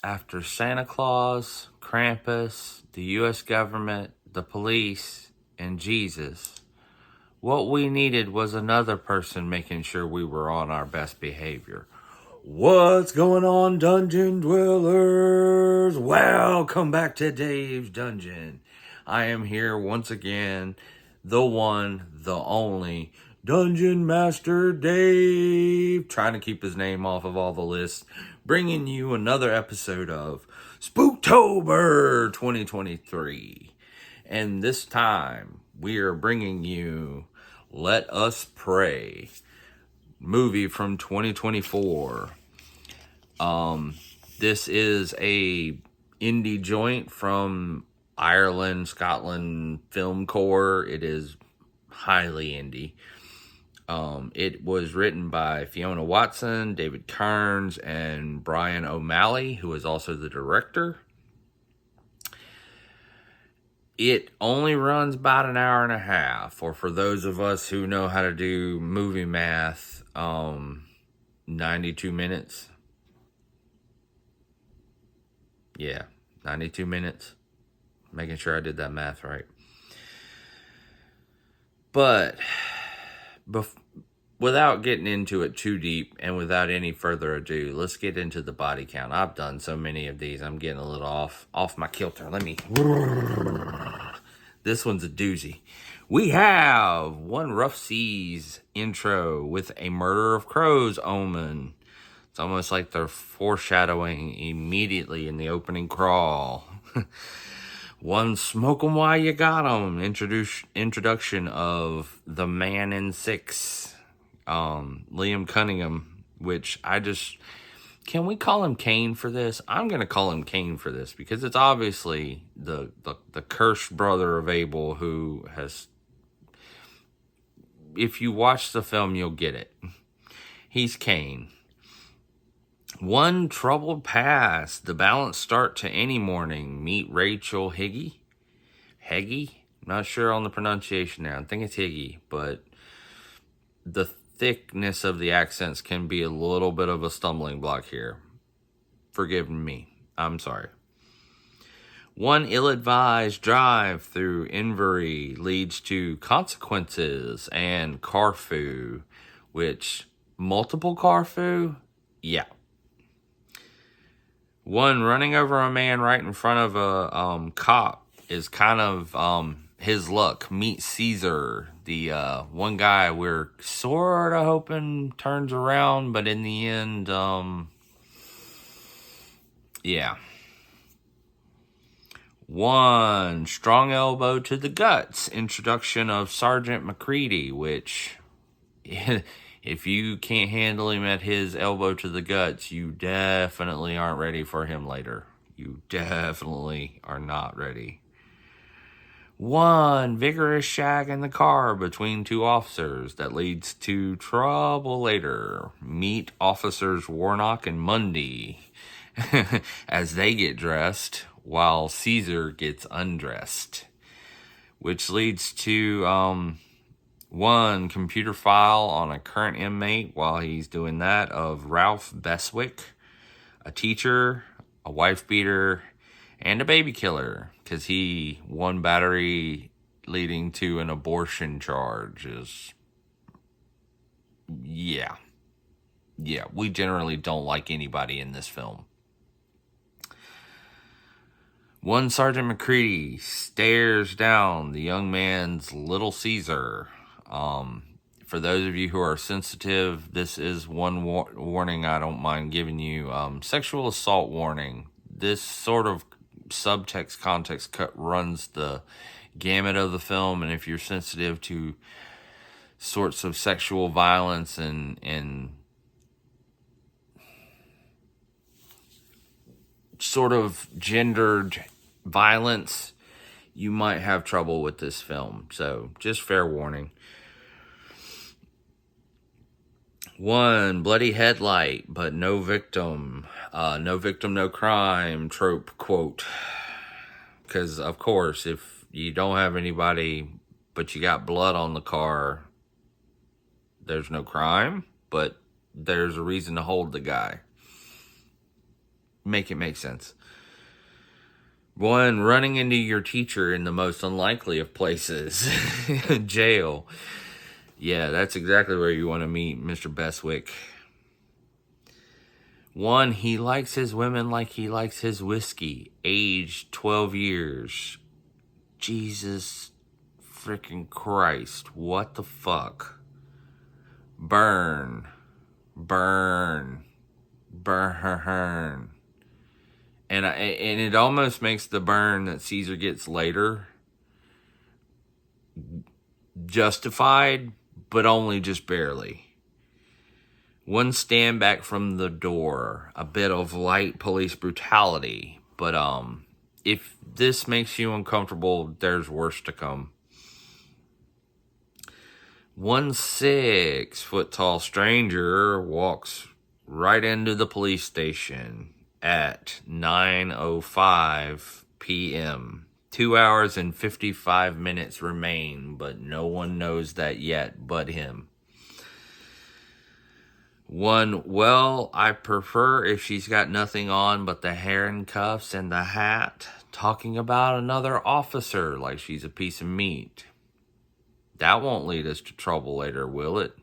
after Santa Claus, Krampus, the U.S. government, the police, and Jesus, what we needed was another person making sure we were on our best behavior. What's going on, Dungeon Dwellers? Welcome back to Dave's Dungeon. I am here once again, the one, the only, Dungeon Master Dave, trying to keep his name off of all the lists, bringing you another episode of Spooktober 2023. And this time, we are bringing you Let Us Pray, movie from 2024. This is a indie joint from Ireland, Scotland Film Corps. It is highly indie. It was written by Fiona Watson, David Kearns, and Brian O'Malley, who is also the director. It only runs about an hour and a half, or for those of us who know how to do movie math, 92 minutes. Yeah, 92 minutes. Making sure I did that math right. But without getting into it too deep and without any further ado, let's get into the body count. I've done so many of these, I'm getting a little off my kilter. This one's a doozy. We have One Rough Seas intro with a Murder of Crows omen. It's almost like they're foreshadowing immediately in the opening crawl. One Smoke 'em While You Got 'em. Introduction of the Man in Six. Liam Cunningham, which can we call him Kane for this? I'm going to call him Kane for this because it's obviously the cursed brother of Abel who has, if you watch the film, you'll get it. He's Kane. One Troubled Past, the balanced start to any morning. Meet Rachel Higgy. Heggie? Not sure on the pronunciation there. I think it's Higgy, but the thickness of the accents can be a little bit of a stumbling block here. Forgive me. I'm sorry. One Ill-Advised Drive through Invery leads to Consequences and Carfu, which, multiple Carfu? Yeah. One Running Over a Man right in front of a cop is kind of his luck. Meet Caesar, the one guy we're sort of hoping turns around, but in the end, yeah. One Strong Elbow to the Guts, introduction of Sergeant McCready, which, if you can't handle him at his elbow to the guts, you definitely aren't ready for him later. You definitely are not ready. One Vigorous shag in the car between two officers that leads to trouble later. Meet Officers Warnock and Mundy as they get dressed while Caesar gets undressed, which leads to one computer file on a current inmate while he's doing that of Ralph Beswick, a teacher, a wife beater, and a baby killer, because he one battery leading to an abortion charge is, yeah, we generally don't like anybody in this film. One Sergeant McCready stares down the young man's Little Caesar. For those of you who are sensitive, this is one warning I don't mind giving you. Sexual assault warning. This sort of subtext context runs the gamut of the film, and if you're sensitive to sorts of sexual violence and sort of gendered violence, you might have trouble with this film. So just fair warning. One Bloody Headlight, but no victim. No victim, no crime trope quote. Because, of course, if you don't have anybody, but you got blood on the car, there's no crime, but there's a reason to hold the guy. make it make sense. One, running into your teacher in the most unlikely of places. Jail. Yeah, that's exactly where you want to meet Mr. Beswick. One, he likes his women like he likes his whiskey. Age 12 years. Jesus freaking Christ. What the fuck? Burn. Burn. Burn. And it almost makes the burn that Caesar gets later justified, but only just barely. One stand back from the door, a bit of light police brutality, but if this makes you uncomfortable, there's worse to come. 1 6-foot-tall stranger walks right into the police station at 9:05 p.m. 2 hours and 55 minutes remain, but no one knows that yet but him. 1, well, I prefer if she's got nothing on but the handcuffs and the hat, talking about another officer like she's a piece of meat. That won't lead us to trouble later, will it?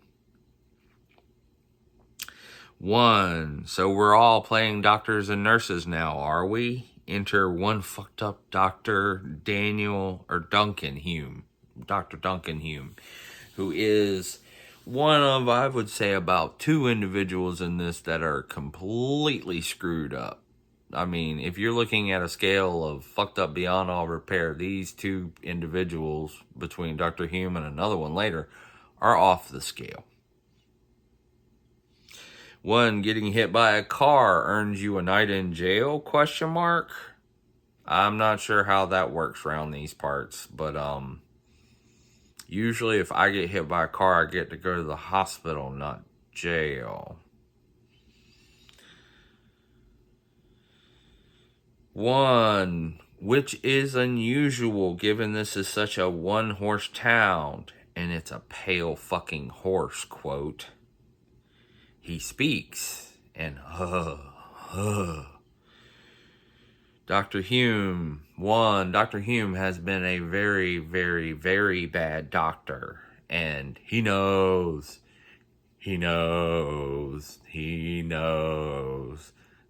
1, so we're all playing doctors and nurses now, are we? Enter one fucked up Dr. Duncan Hume. Dr. Duncan Hume, who is one of, I would say, about 2 individuals in this that are completely screwed up. I mean, if you're looking at a scale of fucked up beyond all repair, these 2 individuals, between Dr. Hume and another one later, are off the scale. 1, getting hit by a car earns you a night in jail, ? I'm not sure how that works around these parts, but usually if I get hit by a car, I get to go to the hospital, not jail. 1, which is unusual given this is such a 1-horse town, and it's a pale fucking horse, quote. He speaks, and Dr. Hume, 1, Dr. Hume has been a very, very, very bad doctor, and he knows.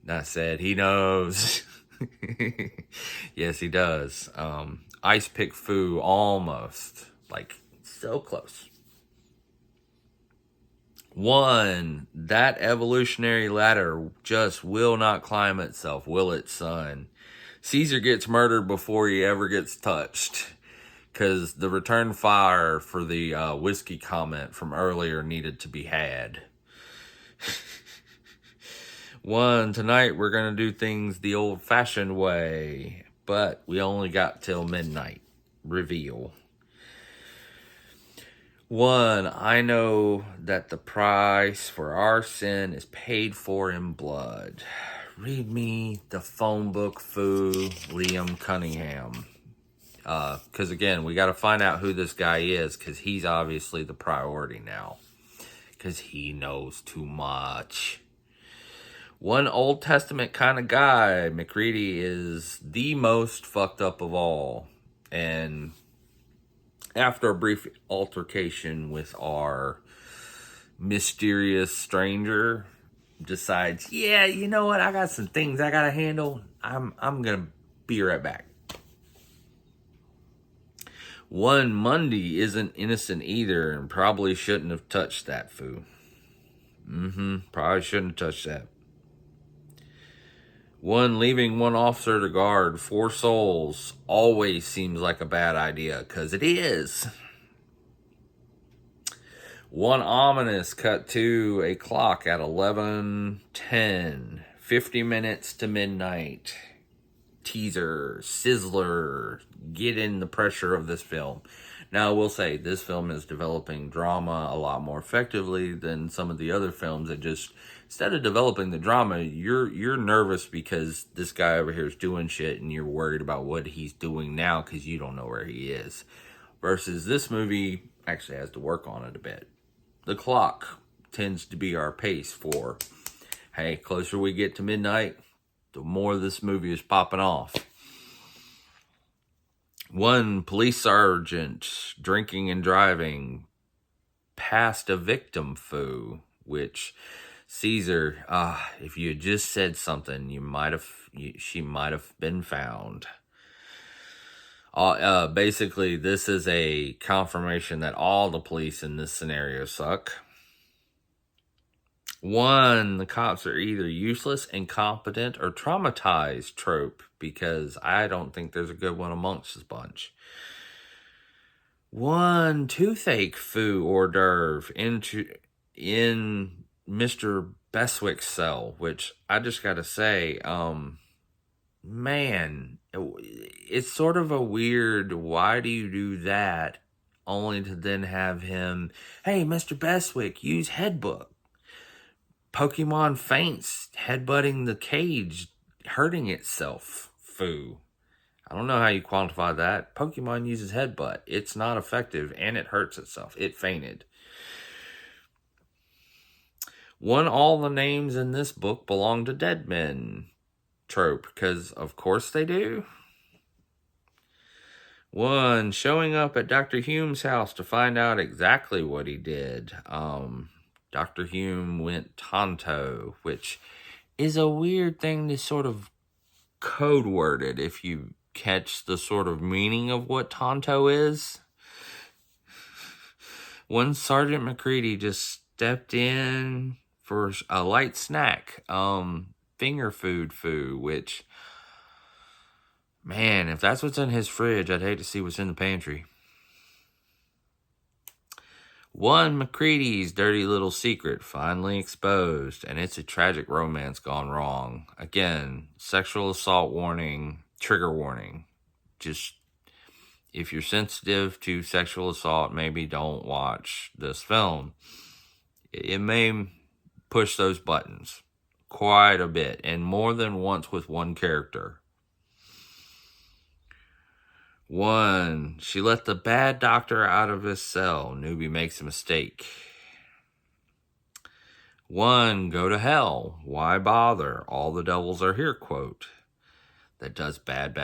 That said, he knows. Yes, he does. Ice pick foo, almost. Like, so close. 1, that evolutionary ladder just will not climb itself, will it, son? Caesar gets murdered before he ever gets touched, because the return fire for the whiskey comment from earlier needed to be had. 1, tonight we're going to do things the old-fashioned way, but we only got till midnight. Reveal. 1, I know that the price for our sin is paid for in blood. Read me the phone book, foo, Liam Cunningham. Because again, we got to find out who this guy is, because he's obviously the priority now. Because he knows too much. 1 Old Testament kind of guy, McReady is the most fucked up of all. And after a brief altercation with our mysterious stranger, decides, yeah, you know what, I got some things I gotta handle. I'm gonna be right back. 1 Monday isn't innocent either, and probably shouldn't have touched that foo. Probably shouldn't have touched that. 1, leaving 1 officer to guard 4 souls always seems like a bad idea, because it is. 1 ominous cut to a clock at 11:10, 50 minutes to midnight. Teaser, sizzler, get in the pressure of this film. Now, I will say, this film is developing drama a lot more effectively than some of the other films that just, instead of developing the drama, you're nervous because this guy over here is doing shit and you're worried about what he's doing now because you don't know where he is. Versus this movie actually has to work on it a bit. The clock tends to be our pace for, hey, closer we get to midnight, the more this movie is popping off. One police sergeant drinking and driving past a victim foo, which Caesar, if you had just said something, she might have been found. Basically, this is a confirmation that all the police in this scenario suck. One, the cops are either useless, incompetent, or traumatized trope, because I don't think there's a good one amongst this bunch. One, toothache foo hors d'oeuvre in Mr. Beswick's cell, which I just gotta say, man, it's sort of a weird, why do you do that, only to then have him, hey, Mr. Beswick, use headbutt. Pokemon faints, headbutting the cage, hurting itself, foo. I don't know how you quantify that. Pokemon uses headbutt. It's not effective, and it hurts itself. It fainted. One, all the names in this book belong to dead men trope, because of course they do. One, showing up at Dr. Hume's house to find out exactly what he did. Dr. Hume went Tonto, which is a weird thing to sort of code worded if you catch the sort of meaning of what Tonto is. One, Sergeant McCready just stepped in for a light snack, finger food, which, man, if that's what's in his fridge, I'd hate to see what's in the pantry. One, McCready's dirty little secret finally exposed, and it's a tragic romance gone wrong. Again, sexual assault warning, trigger warning. Just, if you're sensitive to sexual assault, maybe don't watch this film. It may push those buttons quite a bit, and more than once with one character. One, she let the bad doctor out of his cell. Newbie makes a mistake. One, go to hell. Why bother? All the devils are here, quote. That does bad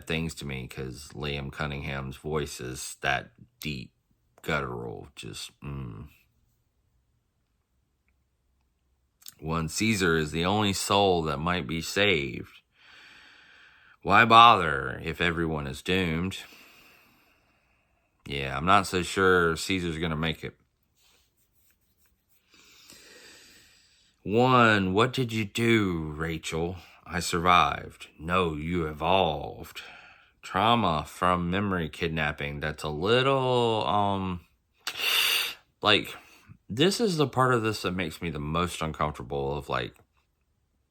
things to me, because Liam Cunningham's voice is that deep, guttural, just, One, Caesar is the only soul that might be saved. Why bother if everyone is doomed? Yeah, I'm not so sure Caesar's going to make it. One, what did you do, Rachel? I survived. No, you evolved. Trauma from memory kidnapping. That's a little, this is the part of this that makes me the most uncomfortable of,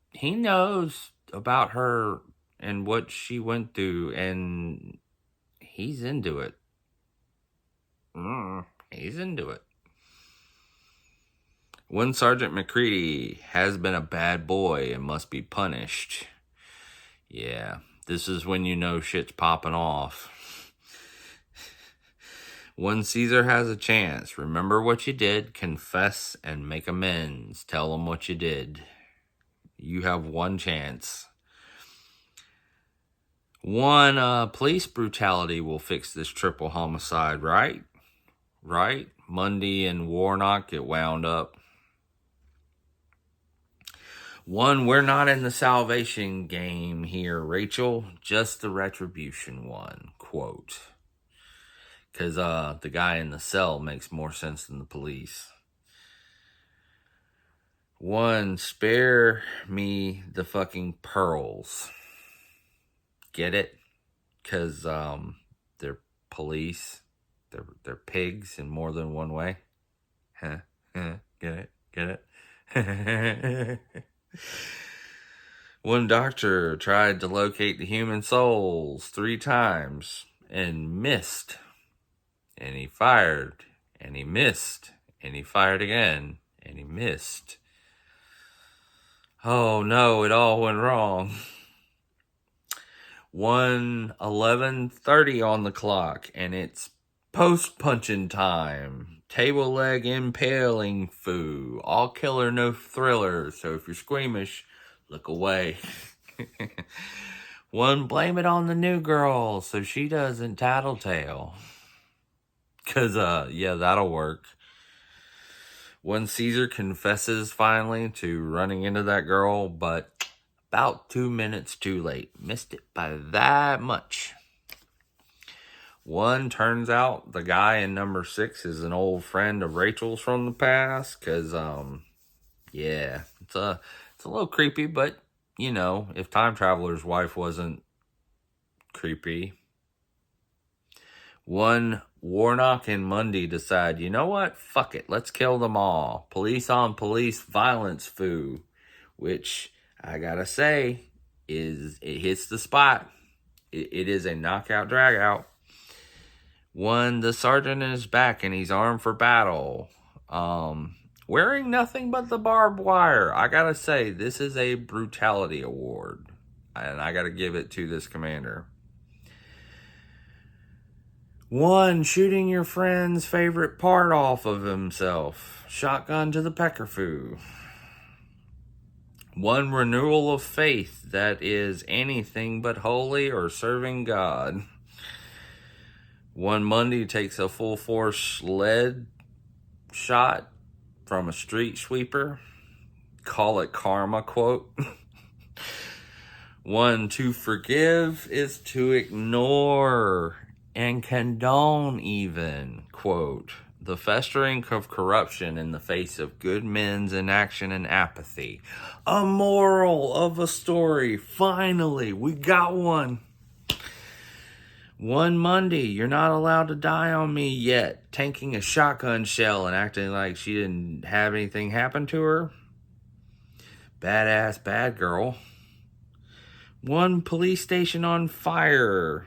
he knows about her and what she went through, and he's into it. He's into it. One, Sergeant McCready has been a bad boy and must be punished. Yeah, this is when you know shit's popping off. One, Caesar has a chance. Remember what you did, confess, and make amends. Tell them what you did. You have one chance. One, police brutality will fix this triple homicide, right? Right? Mundy and Warnock get wound up. One, we're not in the salvation game here, Rachel. Just the retribution one, quote. Because the guy in the cell makes more sense than the police. One, spare me the fucking pearls. Get it? Because they're police. They're pigs in more than one way. Huh? Get it? One doctor tried to locate the human souls 3 times and missed. And he fired. And he missed. And he fired again. And he missed. Oh no, it all went wrong. 11:30 on the clock, and it's post-punching time. Table leg impaling foo. All killer, no thriller. So if you're squeamish, look away. One, blame it on the new girl so she doesn't tattletale. Because, yeah, that'll work. When Caesar confesses finally to running into that girl, but about 2 minutes too late. Missed it by that much. One, turns out the guy in number 6 is an old friend of Rachel's from the past. Because, yeah, it's a little creepy, but, you know, if Time Traveler's wife wasn't creepy. One, Warnock and Mundy decide, you know what? Fuck it. Let's kill them all. Police on police violence foo. Which, I gotta say, it hits the spot. It is a knockout drag out. One, the sergeant is back and he's armed for battle. Wearing nothing but the barbed wire. I gotta say, this is a brutality award. And I gotta give it to this commander. One, shooting your friend's favorite part off of himself. Shotgun to the peckerfoo. One, renewal of faith that is anything but holy or serving God. One, Mundy takes a full force lead shot from a street sweeper. Call it karma, quote. One, to forgive is to ignore and condone even, quote, the festering of corruption in the face of good men's inaction and apathy. A moral of a story. Finally, we got one. One, Mundy, you're not allowed to die on me yet. Tanking a shotgun shell and acting like she didn't have anything happen to her. Badass bad girl. One, police station on fire.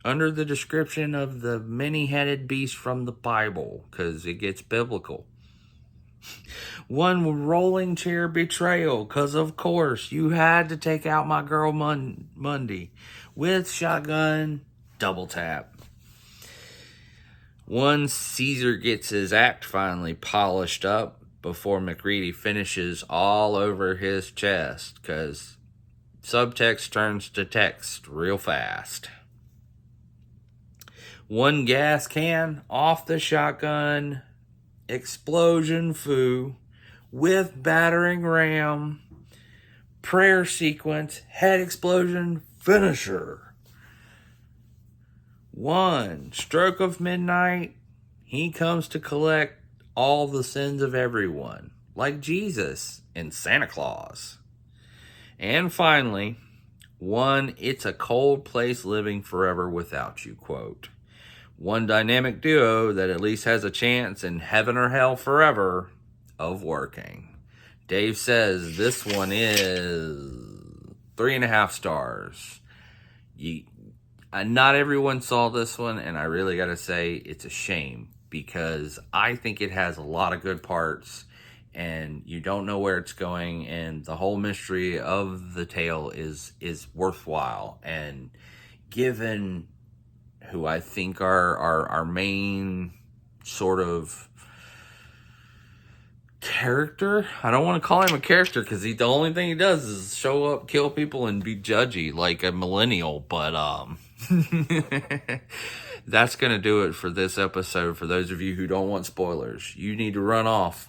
Under the description of the many-headed beast from the Bible, because it gets biblical. One, rolling chair betrayal, because of course you had to take out my girl Mundy with shotgun double tap. One, Caesar gets his act finally polished up before MacReady finishes all over his chest, because subtext turns to text real fast. One, gas can off the shotgun, explosion foo, with battering ram, prayer sequence, head explosion, finisher. One, stroke of midnight, he comes to collect all the sins of everyone, like Jesus and Santa Claus. And finally, one, it's a cold place living forever without you, quote. One dynamic duo that at least has a chance in heaven or hell forever of working. Dave says this one is 3.5 stars. Not everyone saw this one, and I really gotta say it's a shame because I think it has a lot of good parts and you don't know where it's going, and the whole mystery of the tale is worthwhile. And given who I think are our main sort of character. I don't want to call him a character because the only thing he does is show up, kill people, and be judgy like a millennial. But that's going to do it for this episode. For those of you who don't want spoilers, you need to run off.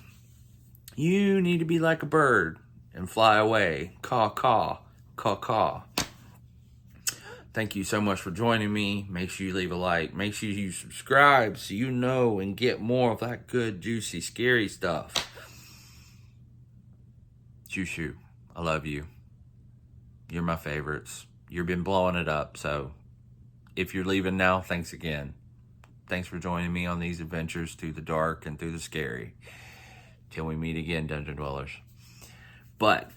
You need to be like a bird and fly away. Caw, caw, caw, caw. Thank you so much for joining me. Make sure you leave a like. Make sure you subscribe so you know and get more of that good, juicy, scary stuff. Shoo. I love you. You're my favorites. You've been blowing it up. So if you're leaving now, thanks again. Thanks for joining me on these adventures through the dark and through the scary. Till we meet again, Dungeon Dwellers. But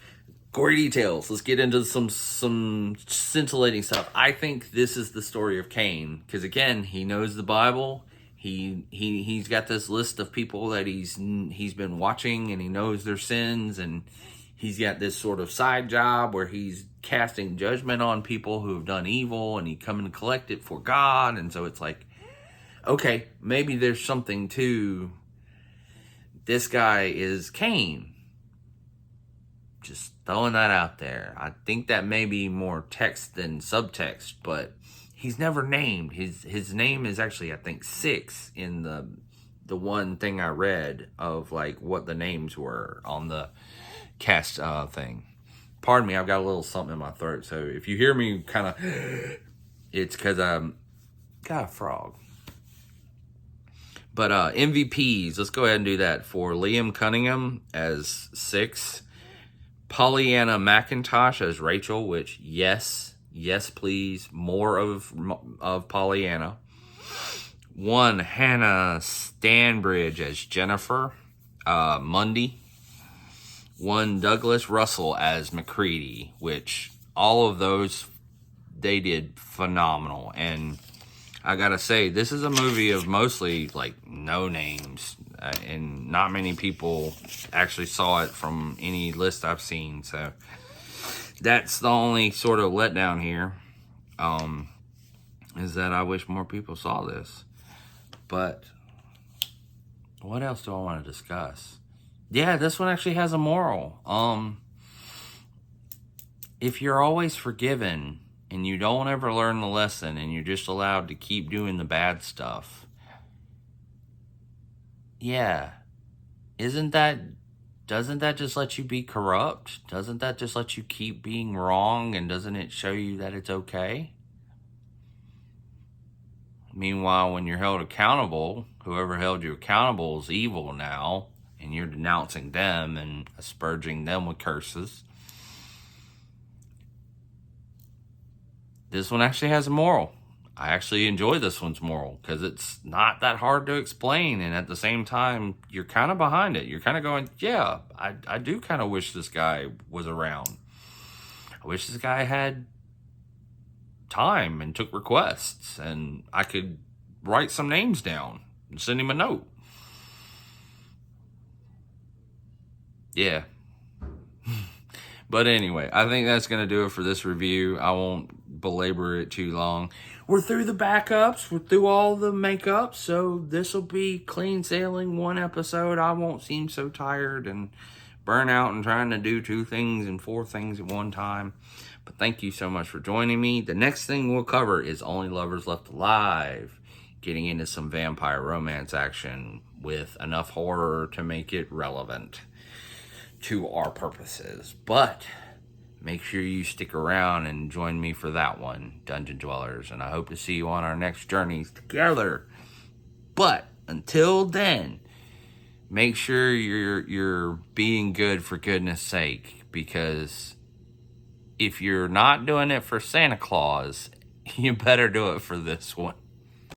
gory details. Let's get into some scintillating stuff. I think this is the story of Cain because again, he knows the Bible. He's got this list of people that he's been watching, and he knows their sins, and he's got this sort of side job where he's casting judgment on people who have done evil, and he come and collect it for God. And so it's like, okay, maybe there's something to this guy is Cain. Just throwing that out there. I think that may be more text than subtext, but he's never named. His name is actually, I think, 6 in the one thing I read of like what the names were on the cast thing. Pardon me, I've got a little something in my throat, so if you hear me kind of, it's because I'm got a frog. But MVPs, let's go ahead and do that. For Liam Cunningham as 6, Pollyanna McIntosh as Rachel, which yes, please, more of Pollyanna. 1, Hannah Stanbridge as Jennifer Mundy. 1, Douglas Russell as McCready, which all of those, they did phenomenal. And I gotta say, this is a movie of mostly like no names, and not many people actually saw it from any list I've seen. So that's the only sort of letdown here, is that I wish more people saw this. But what else do I want to discuss? Yeah, this one actually has a moral. If you're always forgiven and you don't ever learn the lesson and you're just allowed to keep doing the bad stuff, yeah, doesn't that just let you be corrupt? Doesn't that just let you keep being wrong? And doesn't it show you that it's okay? Meanwhile, when you're held accountable, whoever held you accountable is evil now, and you're denouncing them and asperging them with curses. This one actually has a moral. I actually enjoy this one's moral because it's not that hard to explain, and at the same time, you're kind of behind it. You're kind of going, yeah, I do kind of wish this guy was around. I wish this guy had time and took requests, and I could write some names down and send him a note. Yeah. But anyway, I think that's going to do it for this review. I won't belabor it too long. We're through the backups. We're through all the makeup. So this will be clean sailing, one episode. I won't seem so tired and burn out and trying to do 2 things and 4 things at one time. But thank you so much for joining me. The next thing we'll cover is Only Lovers Left Alive. Getting into some vampire romance action with enough horror to make it relevant to our purposes. But make sure you stick around and join me for that one, Dungeon Dwellers, and I hope to see you on our next journeys together. But until then, make sure you're being good for goodness sake, because if you're not doing it for Santa Claus, you better do it for this one.